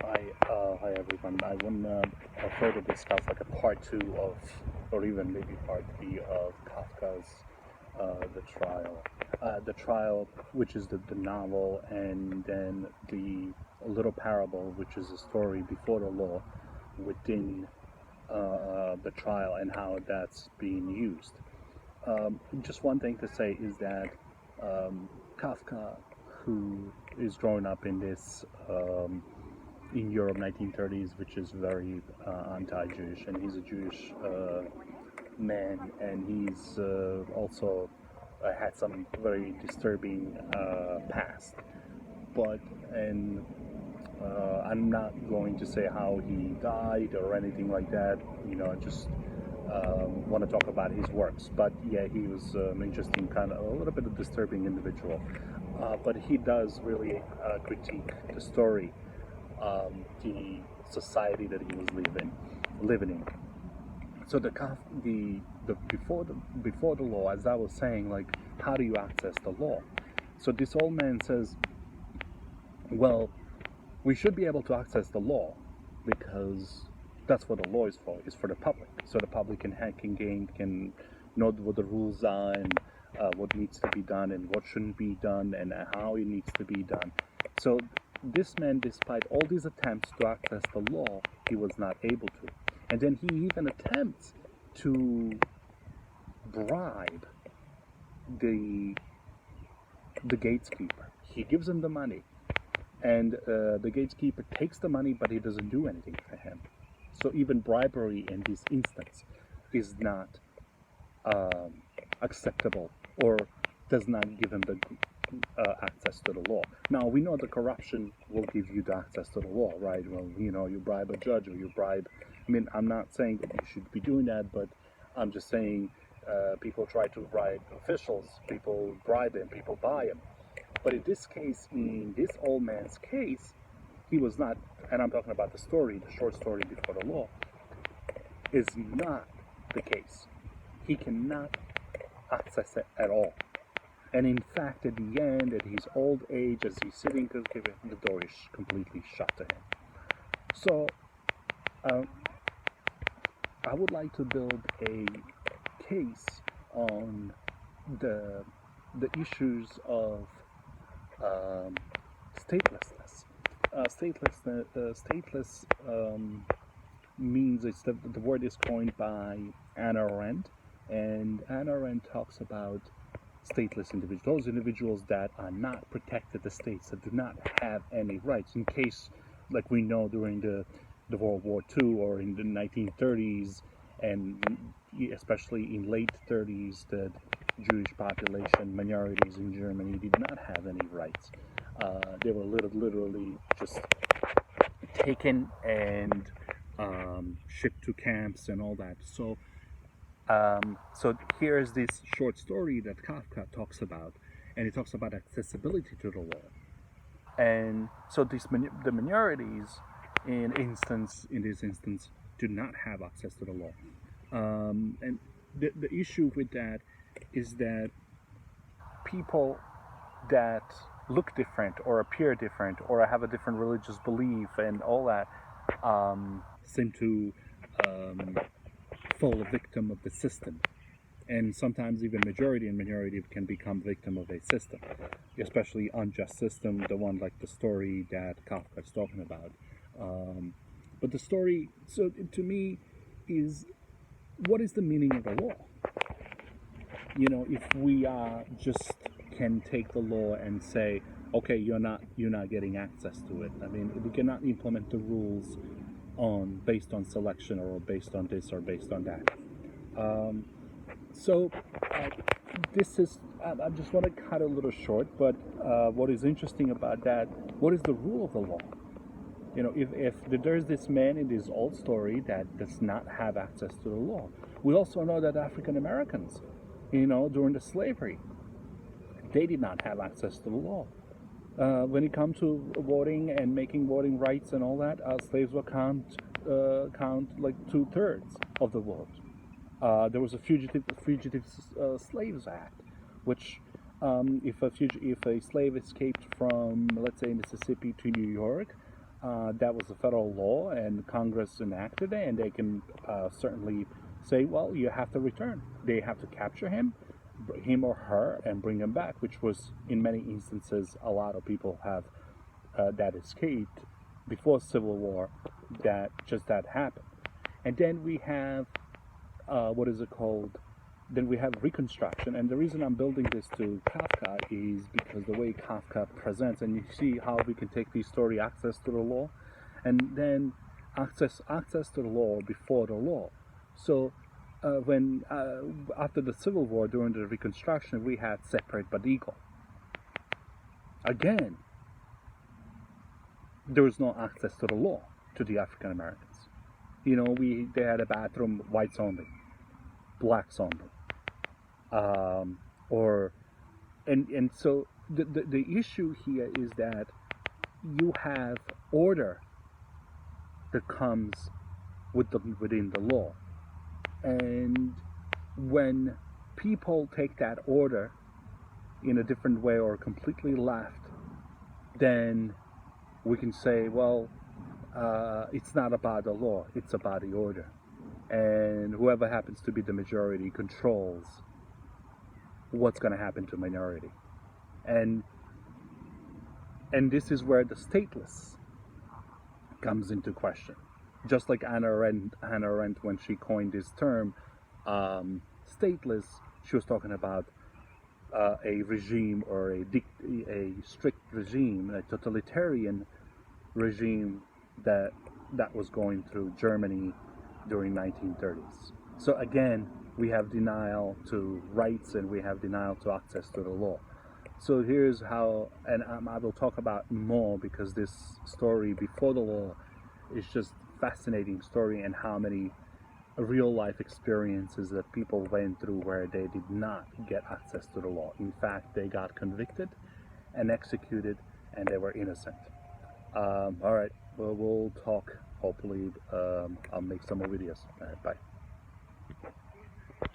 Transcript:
Hi everyone. I want to further discuss like a part two of, or even maybe part three of Kafka's The Trial. The Trial, which is the novel, and then the Little Parable, which is a story before the law within the trial and how that's being used. Just one thing to say is that Kafka, who is growing up in this in Europe 1930s, which is very anti-Jewish, and he's a Jewish man, and he's also had some very disturbing past. But and I'm not going to say how he died or anything like that. Just want to talk about his works. But yeah, he was interesting, kind of a little bit of disturbing individual. But he does really critique the story, the society that he was living in. So the before the law, as I was saying, like how do you access the law? So this old man says, well, we should be able to access the law because that's what the law is for. It's for the public, so the public can know what the rules are and what needs to be done and what shouldn't be done and how it needs to be done. So this man, despite all these attempts to access the law, he was not able to. And then he even attempts to bribe the gatekeeper. He gives him the money, and the gatekeeper takes the money, but he doesn't do anything for him. So even bribery in this instance is not acceptable, or does not give him the access to the law. Now we know the corruption will give you the access to the law, right? Well, you bribe a judge or you bribe. I mean, I'm not saying that you should be doing that, but I'm just saying people try to bribe officials, people bribe him, people buy him. But in this case, in this old man's case, he was not, and I'm talking about the story, the short story before the law, is not the case. He cannot access it at all. And in fact, at the end, at his old age, as he's sitting, the door is completely shut to him. So, I would like to build a case on the issues of statelessness. Stateless means the word is coined by Anna Arendt, and Anna Arendt talks about stateless individuals, those individuals that are not protected the states, that do not have any rights, in case, like we know during the World War II or in the 1930s, and especially in late 30s, the Jewish population, minorities in Germany, did not have any rights. They were literally just taken and shipped to camps and all that. So here's this short story that Kafka talks about, and he talks about accessibility to the law. And so the minorities, in this instance, do not have access to the law. And the issue with that is that people that look different or appear different or have a different religious belief and all that seem to fall a victim of the system. And sometimes even majority and minority can become victim of a system, especially unjust system, the one like the story that Kafka is talking about. But the story, so to me, is what is the meaning of the law? If we just can take the law and say, okay, you're not getting access to it. I mean, we cannot implement the rules based on selection or based on this or based on that. So this is, I just want to cut a little short, but what is interesting about that, what is the rule of the law? If there's this man in this old story that does not have access to the law, we also know that African Americans, during the slavery, they did not have access to the law. When it comes to voting and making voting rights and all that, slaves will count like 2/3 of the vote. There was a Fugitive Slaves Act, which if a slave escaped from, let's say, Mississippi to New York, that was a federal law, and Congress enacted it, and they can certainly say, well, you have to return. They have to capture him or her, and bring him back, which was, in many instances, a lot of people have that escaped before Civil War, that happened. And then we have, what is it called? Then we have Reconstruction, and the reason I'm building this to Kafka is because the way Kafka presents, and you see how we can take the story access to the law, and then access to the law before the law. So when after the Civil War, during the Reconstruction, we had separate but equal. Again, there was no access to the law to the African Americans. You know, they had a bathroom, whites only, blacks only, and so the issue here is that you have order that comes within the law, and when people take that order in a different way or completely left, then we can say, well, it's not about the law, it's about the order. And whoever happens to be the majority controls what's going to happen to minority. And this is where the stateless comes into question. Just like Hannah Arendt, when she coined this term, stateless, she was talking about a regime, or a strict regime, a totalitarian regime that was going through Germany during 1930s. So again, we have denial to rights, and we have denial to access to the law. So here's how, and I will talk about more, because this story before the law is just fascinating story, and how many real life experiences that people went through where they did not get access to the law. In fact, they got convicted and executed, and they were innocent. All right, well, we'll talk. Hopefully, I'll make some more videos. All right, bye.